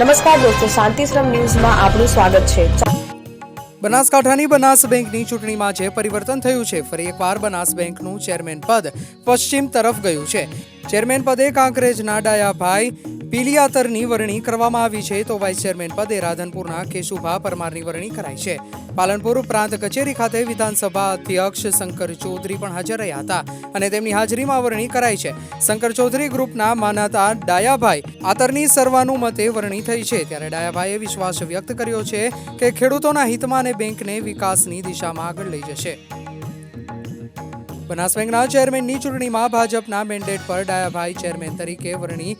નમસ્કાર દોસ્તો, શાંતિશ્રમ ન્યૂઝમાં આપનું સ્વાગત છે। બનાસકાંઠાની બનાસ બેંકની ચૂંટણીમાં જે પરિવર્તન થયું છે, ફરી એકવાર બનાસ બેંકનું ચેરમેન પદ પશ્ચિમ તરફ ગયું છે। ચેરમેન પદે કાંકરેજના ડાયાભાઈ પિલિયાતરની વરણી કરવામાં આવી છે, તો વાઇસ ચેરમેન પદે રાધનપુરના કેશુભા પરમારની વરણી કરાઈ છે। પાલનપુર પ્રાંત કચેરી ખાતે વિધાનસભા અધ્યક્ષ શંકર ચૌધરી પણ હાજર રહ્યા હતા અને તેમની હાજરીમાં વરણી કરાઈ છે। શંકર ચૌધરી ગ્રુપના માનતા ડાયાભાઈ આતરની સર્વાનુમતે વરણી થઈ છે, ત્યારે ડાયાભાઈએ વિશ્વાસ વ્યક્ત કર્યો છે કે ખેડૂતોના હિતમાં અને બેંકને વિકાસની દિશામાં આગળ લઈ જશે। બનાસ બેંકના ચેરમેનની ચૂંટણીમાં ભાજપના મેન્ડેટ પર ડાયાભાઈ ચેરમેન તરીકે વરણી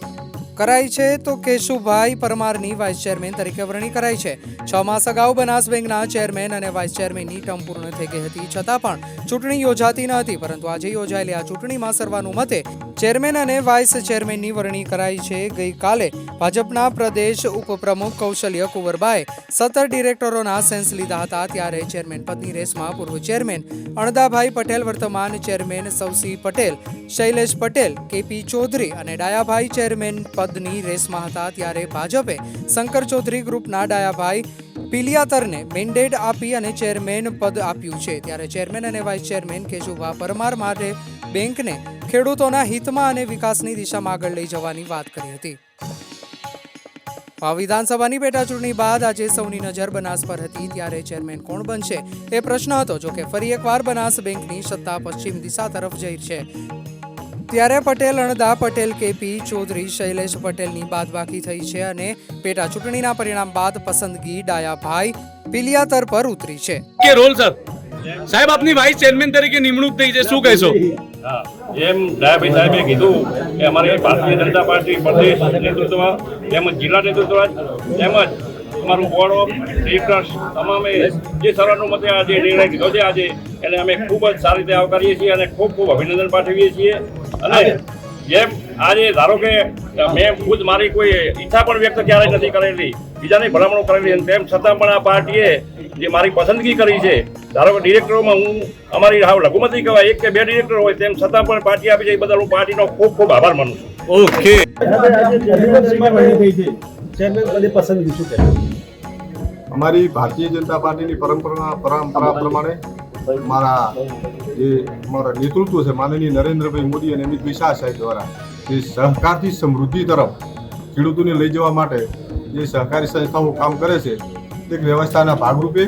કરાઈ છે, તો કેશુભાઈ પરમારની વાઇસ ચેરમેન તરીકે વરણી કરાઈ છે। 6 માસ અગાઉ બનાસ બેંકના ચેરમેન અને વાઇસ ચેરમેનની ટર્મ પૂર્ણ થઈ ગઈ હતી, છતાં પણ ચૂંટણી યોજાતી ન હતી, પરંતુ આજે યોજાયેલી આ ચૂંટણીમાં સર્વાનુમતે ચેરમેન અને વાઇસ ચેરમેનની વરણી કરાઈ છે। ગઈકાલે ભાજપના પ્રદેશ ઉપપ્રમુખ કૌશલ્ય કુંવરબાએ 17 ડિરેક્ટરોના સેન્સ લીધા હતા, ત્યારે ચેરમેન પદની રેસમાં પૂર્વ ચેરમેન અણદાભાઈ પટેલ, વર્તમાન ચેરમેન સૌસી પટેલ, શૈલેષ પટેલ, કેપી ચૌધરી અને ડાયાભાઈ ચેરમેન પદની રેસમાં હતા, ત્યારે ભાજપે શંકર ચૌધરી ગ્રુપના ડાયાભાઈ પિલિયાતરને મેન્ડેટ આપી અને ચેરમેન પદ આપ્યું છે। ત્યારે ચેરમેન અને વાઇસ ચેરમેન કેશુભા પરમાર માટે બેંકને ખેડૂતોના હિતમાં અને વિકાસની દિશામાં આગળ લઈ જવાની વાત કરી હતી। આ વિધાનસભાની પેટા ચૂંટણી બાદ આજે સૌની નજર બનાસ પર હતી, ત્યારે ચેરમેન કોણ બનશે એ પ્રશ્ન હતો। જો કે ફરી એકવાર બનાસ બેંકની સત્તા પશ્ચિમ દિશા તરફ જઈ છે, ત્યારે પટેલ, અણદા પટેલ, કેપી ચૌધરી, શૈલેષ પટેલની બાદબાકી થઈ છે અને પેટા ચૂંટણીના પરિણામ બાદ પસંદગી ડાયાભાઈ પિલિયાતર પર ઉતરી છે। કે રોલ સર સાહેબ, આપની વાઇસ ચેરમેન તરીકે નિમણૂક થઈ છે, શું કહેશો? એમ ડાયાભાઈ સાહેબે કીધું કે અમારી ભારતીય જનતા પાર્ટી પ્રદેશ નેતૃત્વ તેમજ જિલ્લા નેતૃત્વ તેમજ અમારું બોર્ડ ઓફ ડિરેક્ટર્સ તમામે જે સર્વાનુમતે આજે નિર્ણય લીધો છે આજે એને અમે ખૂબ જ સારી રીતે આવકારીએ છીએ અને ખૂબ ખૂબ અભિનંદન પાઠવીએ છીએ। અને જેમ આજે ધારો કે મેં ખુદ મારી કોઈ ઈચ્છા પણ વ્યક્ત ક્યારેય નથી કરેલી, બીજાની ભલામણો કરેલી, તેમ છતાં પણ આ પાર્ટીએ જે મારી પસંદગી કરી છે, ધારો કે ડિરેક્ટરોમાં હું અમારી લઘુમતી કહેવાય 1 કે 2 ડિરેક્ટર હોય, તેમ છતાં પણ પાર્ટી આપી છે, એ બદલ હું પાર્ટીનો ખૂબ ખૂબ આભાર માનું છું। ઓકે, અમારી ભારતીય જનતા પાર્ટીની પરંપરા પ્રમાણે મારા નેતૃત્વ છે માનનીય નરેન્દ્રભાઈ મોદી અને અમિતભાઈ શાહ સાહેબ દ્વારા જે સહકારથી સમૃદ્ધિ તરફ ખેડૂતોને લઈ જવા માટે જે સહકારી સંસ્થાઓ કામ કરે છે, તે વ્યવસ્થાના ભાગરૂપે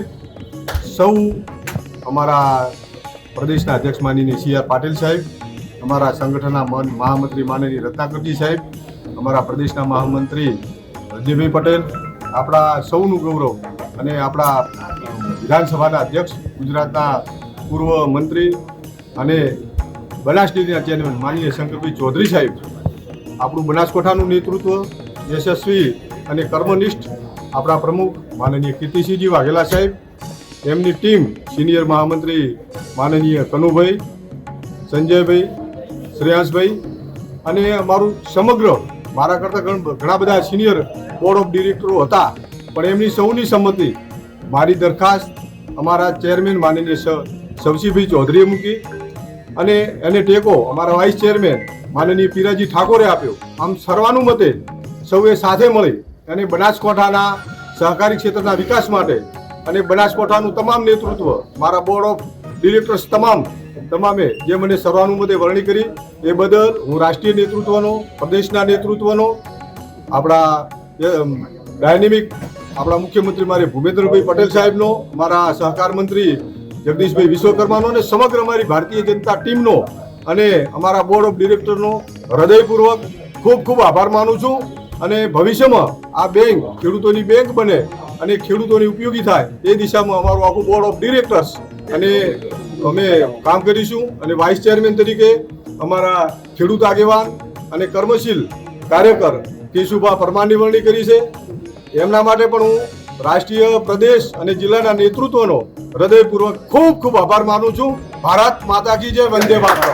સૌ અમારા પ્રદેશના અધ્યક્ષ માનનીય CR પાટીલ સાહેબ, અમારા સંગઠનના મહામંત્રી માનનીય રત્નાકરજી સાહેબ, અમારા પ્રદેશના મહામંત્રી અજયભાઈ પટેલ, આપણા સૌનું ગૌરવ અને આપણા વિધાનસભાના અધ્યક્ષ, ગુજરાતના પૂર્વ મંત્રી અને બનાસ ડેરીના ચેરમેન માનનીય શંકરભાઈ ચૌધરી સાહેબ, આપણું બનાસકાંઠાનું નેતૃત્વ યશસ્વી અને કર્મનિષ્ઠ આપણા પ્રમુખ માનનીય કીર્તિસિંહજી વાઘેલા સાહેબ, એમની ટીમ સિનિયર મહામંત્રી માનનીય કનુભાઈ, સંજયભાઈ, શ્રેયાંશભાઈ અને અમારું સમગ્ર મારા કરતાં ઘણા બધા સિનિયર બોર્ડ ઓફ ડિરેક્ટરો હતા, પણ એમની સૌની સંમતિ મારી દરખાસ્ત અમારા ચેરમેન માનનીય સવસીભાઈ ચૌધરીએ મૂકી અને એને ટેકો અમારા વાઇસ ચેરમેન માનનીય પીરાજી ઠાકોરે આપ્યો। આમ સર્વાનુમતે સૌએ સાથે મળી અને બનાસકાંઠાના સહકારી ક્ષેત્રના વિકાસ માટે અને બનાસકાંઠાનું તમામ નેતૃત્વ મારા બોર્ડ ઓફ ડિરેક્ટર્સ તમામે જે મને સર્વાનુમતે વરણી કરી એ બદલ હું રાષ્ટ્રીય નેતૃત્વનો, પ્રદેશના નેતૃત્વનો, આપણા ડાયનેમિક આપણા મુખ્યમંત્રી મારે ભૂપેન્દ્રભાઈ પટેલ સાહેબનો, મારા સહકાર મંત્રી જગદીશભાઈ વિશ્વકર્માનો અને સમગ્ર અમારી ભારતીય જનતા ટીમનો અને અમારા બોર્ડ ઓફ ડિરેક્ટરનો હૃદયપૂર્વક ખૂબ ખૂબ આભાર માનું છું। અને ભવિષ્યમાં આ બેંક ખેડૂતોની બેંક બને અને ખેડૂતોની ઉપયોગી થાય એ દિશામાં અમારું આખું બોર્ડ ઓફ ડિરેક્ટર્સ અને અમે કામ કરીશું। અને વાઇસ ચેરમેન તરીકે અમારા ખેડૂત આગેવાન અને કર્મશીલ કાર્યકર કેશુભા પરમારની વરણી કરી છે, એમના માટે પણ હું રાષ્ટ્રીય, પ્રદેશ અને જિલ્લાના નેતૃત્વનો હૃદયપૂર્વક ખૂબ ખૂબ આભાર માનું છું। ભારત માતા કી જય, વંદે માતરમ।